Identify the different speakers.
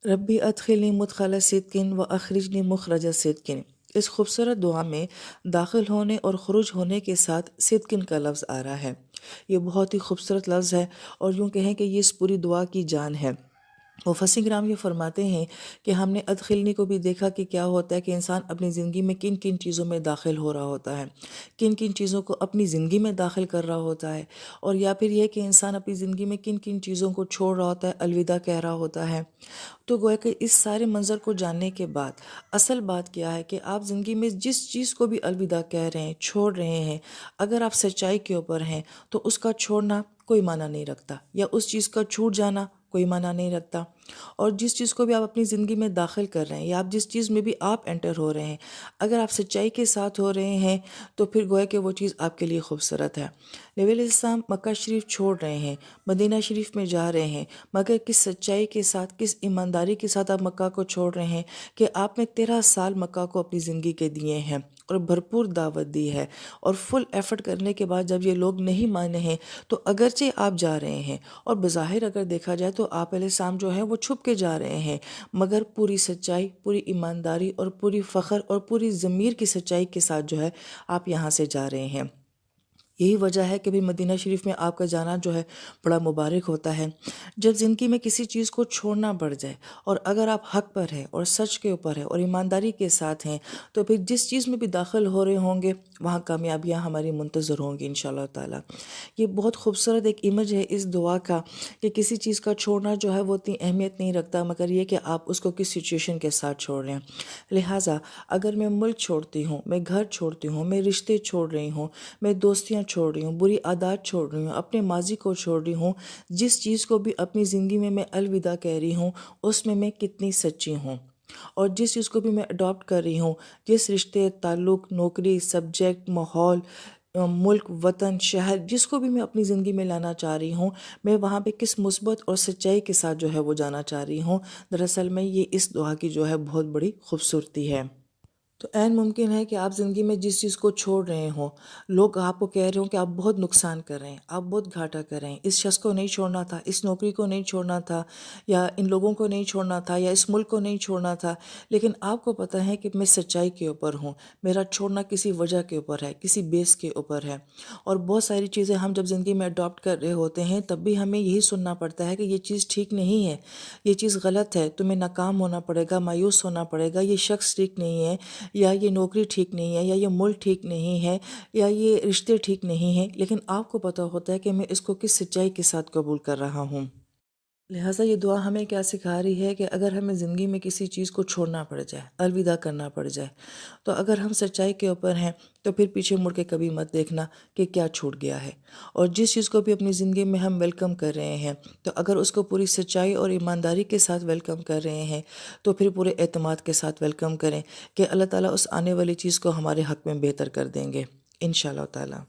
Speaker 1: ربی ادخلنی مدخل صدقن و اخرجنی مخرج صدقن۔ اس خوبصورت دعا میں داخل ہونے اور خروج ہونے کے ساتھ صدقن کا لفظ آ رہا ہے۔ یہ بہت ہی خوبصورت لفظ ہے اور یوں کہیں کہ یہ اس پوری دعا کی جان ہے۔ مفسرین کرام یہ فرماتے ہیں کہ ہم نے ادخلنی کو بھی دیکھا کہ کیا ہوتا ہے کہ انسان اپنی زندگی میں کن کن چیزوں میں داخل ہو رہا ہوتا ہے، کن کن چیزوں کو اپنی زندگی میں داخل کر رہا ہوتا ہے، اور یا پھر یہ کہ انسان اپنی زندگی میں کن کن چیزوں کو چھوڑ رہا ہوتا ہے، الوداع کہہ رہا ہوتا ہے۔ تو گویا کہ اس سارے منظر کو جاننے کے بعد اصل بات کیا ہے کہ آپ زندگی میں جس چیز کو بھی الوداع کہہ رہے ہیں، چھوڑ رہے ہیں، اگر آپ سچائی کے اوپر ہیں تو اس کا چھوڑنا کوئی معنی نہیں رکھتا، یا اس چیز کا چھوٹ جانا کوئی معنی نہیں رکھتا۔ اور جس چیز کو بھی آپ اپنی زندگی میں داخل کر رہے ہیں، یا آپ جس چیز میں بھی آپ انٹر ہو رہے ہیں، اگر آپ سچائی کے ساتھ ہو رہے ہیں تو پھر گویا کہ وہ چیز آپ کے لیے خوبصورت ہے۔ نبی علیہ السلام مکہ شریف چھوڑ رہے ہیں، مدینہ شریف میں جا رہے ہیں، مگر کس سچائی کے ساتھ، کس ایمانداری کے ساتھ آپ مکہ کو چھوڑ رہے ہیں کہ آپ نے 13 سال مکہ کو اپنی زندگی کے دیے ہیں اور بھرپور دعوت دی ہے، اور فل ایفرٹ کرنے کے بعد جب یہ لوگ نہیں مانے ہیں تو اگرچہ آپ جا رہے ہیں، اور بظاہر اگر دیکھا جائے تو آپ علیہ السلام جو ہے وہ چھپ کے جا رہے ہیں، مگر پوری سچائی، پوری ایمانداری اور پوری فخر اور پوری ضمیر کی سچائی کے ساتھ جو ہے آپ یہاں سے جا رہے ہیں۔ یہی وجہ ہے کہ بھی مدینہ شریف میں آپ کا جانا جو ہے بڑا مبارک ہوتا ہے۔ جب زندگی میں کسی چیز کو چھوڑنا پڑ جائے، اور اگر آپ حق پر ہیں اور سچ کے اوپر ہے اور ایمانداری کے ساتھ ہیں، تو پھر جس چیز میں بھی داخل ہو رہے ہوں گے وہاں کامیابیاں ہماری منتظر ہوں گی انشاءاللہ تعالیٰ۔ یہ بہت خوبصورت ایک امیج ہے اس دعا کا کہ کسی چیز کا چھوڑنا جو ہے وہ اتنی اہمیت نہیں رکھتا، مگر یہ کہ آپ اس کو کس سچویشن کے ساتھ چھوڑ رہے ہیں۔ لہٰذا اگر میں ملک چھوڑتی ہوں، میں گھر چھوڑتی ہوں، میں رشتے چھوڑ رہی ہوں، میں دوستیاں چھوڑ رہی ہوں، بری عادات چھوڑ رہی ہوں، اپنے ماضی کو چھوڑ رہی ہوں، جس چیز کو بھی اپنی زندگی میں الوداع کہہ رہی ہوں اس میں کتنی سچی ہوں، اور جس چیز کو بھی میں اڈاپٹ کر رہی ہوں، جس رشتے، تعلق، نوکری، سبجیکٹ، ماحول، ملک، وطن، شہر، جس کو بھی میں اپنی زندگی میں لانا چاہ رہی ہوں، میں وہاں پہ کس مثبت اور سچائی کے ساتھ جو ہے وہ جانا چاہ رہی ہوں۔ دراصل میں یہ اس دعا کی جو ہے بہت بڑی خوبصورتی ہے۔ تو عین ممکن ہے کہ آپ زندگی میں جس چیز کو چھوڑ رہے ہوں، لوگ آپ کو کہہ رہے ہوں کہ آپ بہت نقصان کر رہے ہیں، آپ بہت گھاٹا کر رہے ہیں، اس شخص کو نہیں چھوڑنا تھا، اس نوکری کو نہیں چھوڑنا تھا، یا ان لوگوں کو نہیں چھوڑنا تھا، یا اس ملک کو نہیں چھوڑنا تھا، لیکن آپ کو پتہ ہے کہ میں سچائی کے اوپر ہوں، میرا چھوڑنا کسی وجہ کے اوپر ہے، کسی بیس کے اوپر ہے۔ اور بہت ساری چیزیں ہم جب زندگی میں اڈاپٹ کر رہے ہوتے ہیں تب بھی ہمیں یہی سننا پڑتا ہے کہ یہ چیز ٹھیک نہیں ہے، یہ چیز غلط ہے، تمہیں ناکام ہونا پڑے گا، مایوس ہونا پڑے گا، یہ شخص ٹھیک نہیں ہے، یا یہ نوکری ٹھیک نہیں ہے، یا یہ ملک ٹھیک نہیں ہے، یا یہ رشتے ٹھیک نہیں ہیں، لیکن آپ کو پتہ ہوتا ہے کہ میں اس کو کس سچائی کے ساتھ قبول کر رہا ہوں۔ لہٰذا یہ دعا ہمیں کیا سکھا رہی ہے کہ اگر ہمیں زندگی میں کسی چیز کو چھوڑنا پڑ جائے، الوداع کرنا پڑ جائے، تو اگر ہم سچائی کے اوپر ہیں تو پھر پیچھے مڑ کے کبھی مت دیکھنا کہ کیا چھوٹ گیا ہے، اور جس چیز کو بھی اپنی زندگی میں ہم ویلکم کر رہے ہیں تو اگر اس کو پوری سچائی اور ایمانداری کے ساتھ ویلکم کر رہے ہیں تو پھر پورے اعتماد کے ساتھ ویلکم کریں کہ اللہ تعالیٰ اس آنے والی چیز کو ہمارے حق میں بہتر کر دیں گے انشاءاللہ تعالیٰ۔